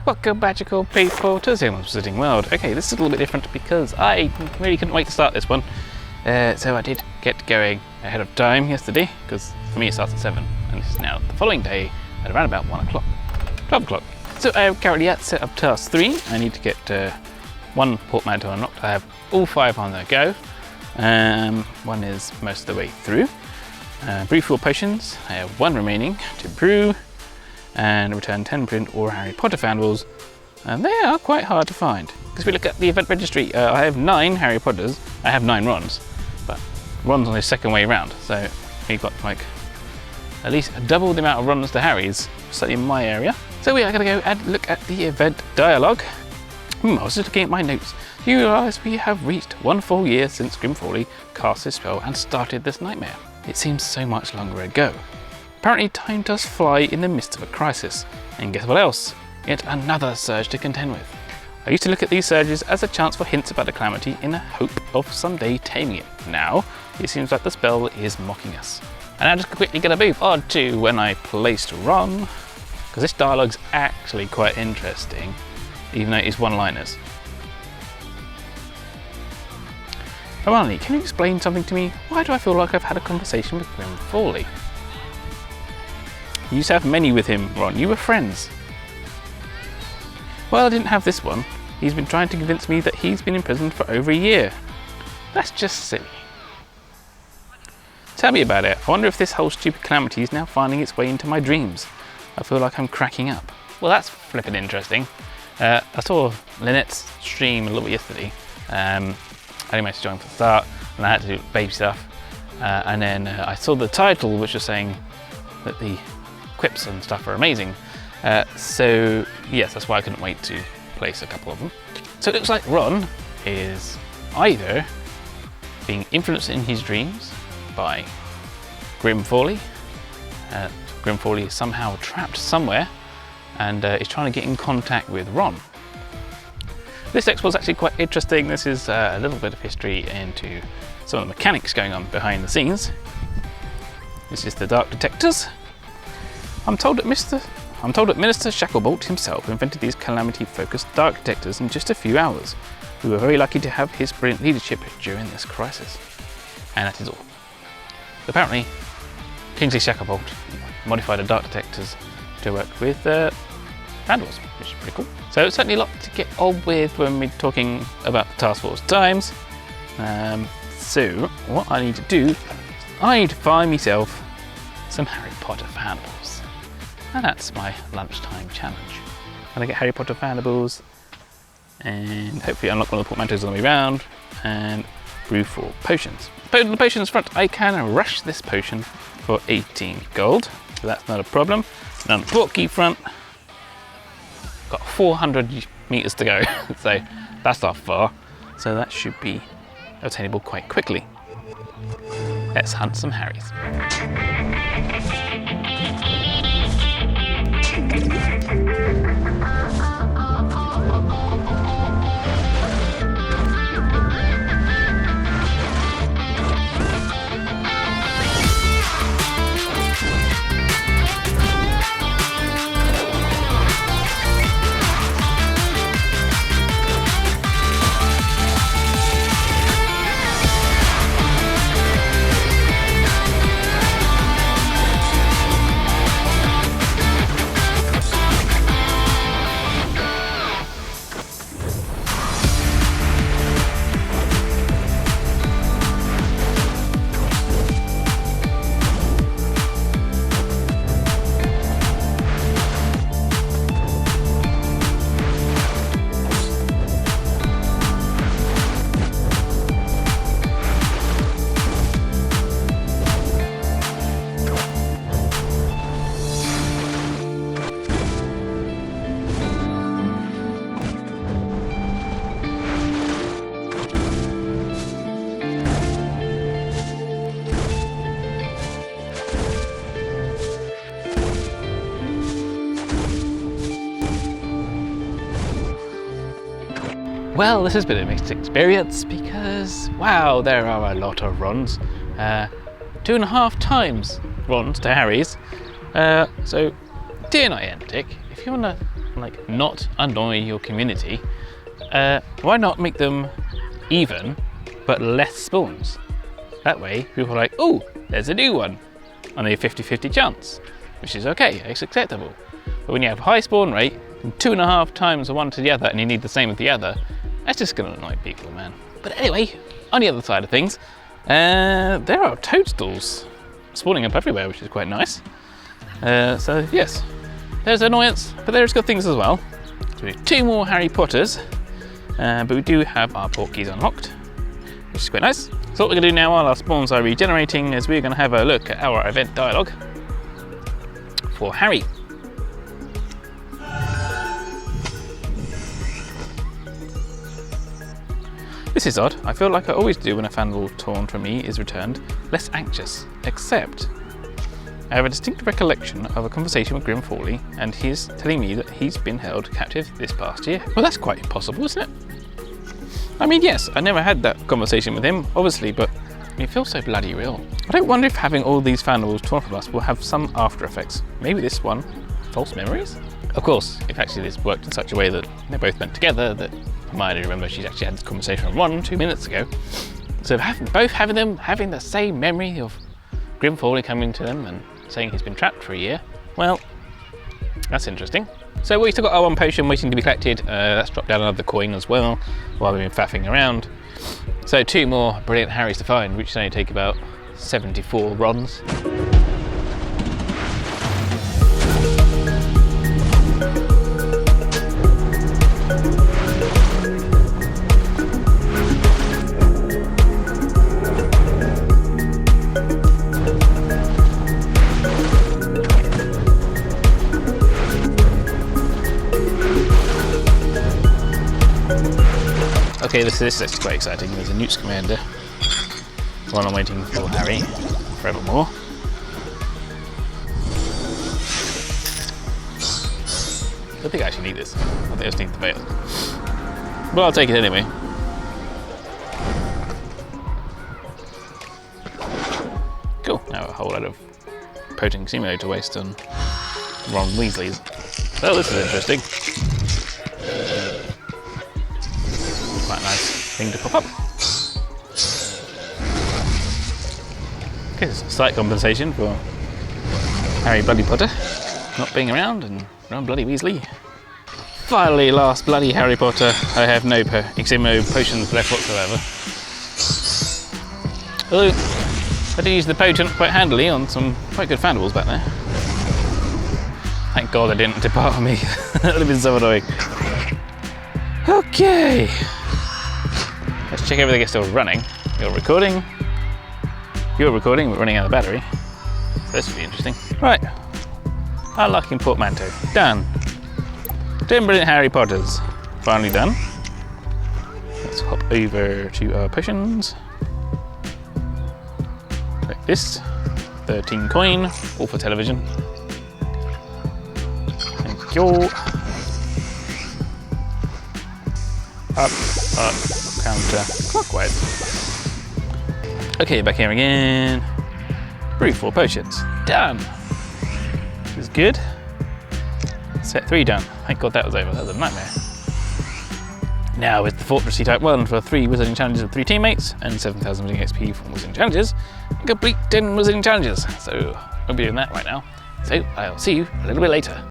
Welcome magical people to Zealman's Visiting World. Okay, this is a little bit different because I really couldn't wait to start this one. So I did get going ahead of time yesterday, because for me it starts at 7 and this is now the following day at around about 1 o'clock, 12 o'clock. So I am currently at set up task 3. I need to get one portmanteau unlocked. I have all 5 on the go. One is most of the way through. Brew 4 potions. I have 1 remaining to brew and return 10 print or Harry Potter fanballs. And they are quite hard to find. Because if we look at the event registry, I have 9 Harry Potters. I have 9 Rons, but Ron's on his second way round. So we've got like at least double the amount of Rons to Harry's, certainly in my area. So we are going to go and look at the event dialogue. I was just looking at my notes. You realise we have reached 1 full year since Grimfoley cast his spell and started this nightmare. It seems so much longer ago. Apparently time does fly in the midst of a crisis. And guess what else? Yet another surge to contend with. I used to look at these surges as a chance for hints about the calamity in the hope of someday taming it. Now, it seems like the spell is mocking us. And I'm just quickly going to move on to when I placed Ron, because this dialogue's actually quite interesting, even though it is one-liners. Hermione, can you explain something to me? Why do I feel like I've had a conversation with Grimfoley? You used to have many with him, Ron. You were friends. Well, I didn't have this one. He's been trying to convince me that he's been imprisoned for over a year. That's just silly. Tell me about it. I wonder if this whole stupid calamity is now finding its way into my dreams. I feel like I'm cracking up. Well, that's flippin' interesting. I saw Lynette's stream a little bit yesterday. I only managed to join for the start, and I had to do baby stuff. And then I saw the title, which was saying that the quips and stuff are amazing. So yes, that's why I couldn't wait to place a couple of them. So it looks like Ron is either being influenced in his dreams by Grimfoley. Grimfoley is somehow trapped somewhere and is trying to get in contact with Ron. This expo is actually quite interesting. This is a little bit of history into some of the mechanics going on behind the scenes. This is the Dark Detectors. I'm told that Minister Shacklebolt himself invented these calamity-focused dark detectors in just a few hours. We were very lucky to have his brilliant leadership during this crisis. And that is all. Apparently, Kingsley Shacklebolt modified the dark detectors to work with vandals, which is pretty cool. So it's certainly a lot to get on with when we're talking about the Task Force times. So what I need to do, I need to find myself some Harry Potter fanballs. And that's my lunchtime challenge. And I get Harry Potter fanballs and hopefully unlock one of the portmanteaus on the way round and brew 4 potions. On the potions front, I can rush this potion for 18 gold, so that's not a problem. And on the portkey front, got 400 meters to go, so that's not far. So that should be obtainable quite quickly. Let's hunt some Harrys. Well, this has been a mixed experience because, wow, there are a lot of Rons. 2.5 times Rons to Harry's. So, dear Niantic, if you want to like not annoy your community, why not make them even but less spawns? That way people are like, oh, there's a new one. Only a 50-50 chance, which is okay, it's acceptable. But when you have a high spawn rate, 2.5 times the one to the other, and you need the same as the other, that's just gonna annoy people, man. But anyway, on the other side of things, there are toadstools spawning up everywhere, which is quite nice. So yes, there's annoyance, but there's good things as well. So we need 2 more Harry Potters, but we do have our portkeys unlocked, which is quite nice. So what we're gonna do now while our spawns are regenerating is we're gonna have a look at our event dialogue for Harry. This is odd. I feel like I always do when a fanball torn from me is returned, less anxious, except I have a distinct recollection of a conversation with Grim Fawley, and he's telling me that he's been held captive this past year. Well, that's quite impossible, isn't it? I mean, yes, I never had that conversation with him, obviously, but it feels so bloody real. I don't wonder if having all these fanballs torn from us will have some after effects. Maybe this one, false memories? Of course, if actually this worked in such a way that they're both meant together, that Hermione remember she's actually had this conversation 2 minutes ago. So both having the same memory of Grim Fawley coming to them and saying he's been trapped for a year, well, that's interesting. So we've still got our 1 potion waiting to be collected. Let's drop down another coin as well while we've been faffing around. So 2 more brilliant Harrys to find, which only take about 74 runs. Okay, this is quite exciting. There's a Newt's Commander while I'm waiting for Harry forevermore. I don't think I actually need this. I think I just need the veil. But I'll take it anyway. Cool, now a whole lot of potent Xemo to waste on Ron Weasley's. Oh, this is interesting. Quite a nice thing to pop up. Okay, there's a slight compensation for Harry Bloody Potter not being around and Ron Bloody Weasley. Finally, last bloody Harry Potter. I have no Xemo potions left whatsoever. Although, I did use the potent quite handily on some quite good fanballs back there. Thank God they didn't depart from me. That would have been so annoying. Okay. Let's check everything is still running. You're recording, we're running out of battery. So this will be interesting. Right, unlocking portmanteau, done. 10 brilliant Harry Potters, finally done. Let's hop over to our potions. Like this, 13 coin, all for television. Thank you. Up, counter, clockwise. Okay, back here again. Brew 4 potions, done. This is good. Set 3 done. Thank God that was over, that was a nightmare. Now with the Fortressy Type 1 for 3 Wizarding Challenges with 3 teammates and 7,000 Wizarding XP from Wizarding Challenges, and complete 10 Wizarding Challenges. So I'll be doing that right now. So I'll see you a little bit later.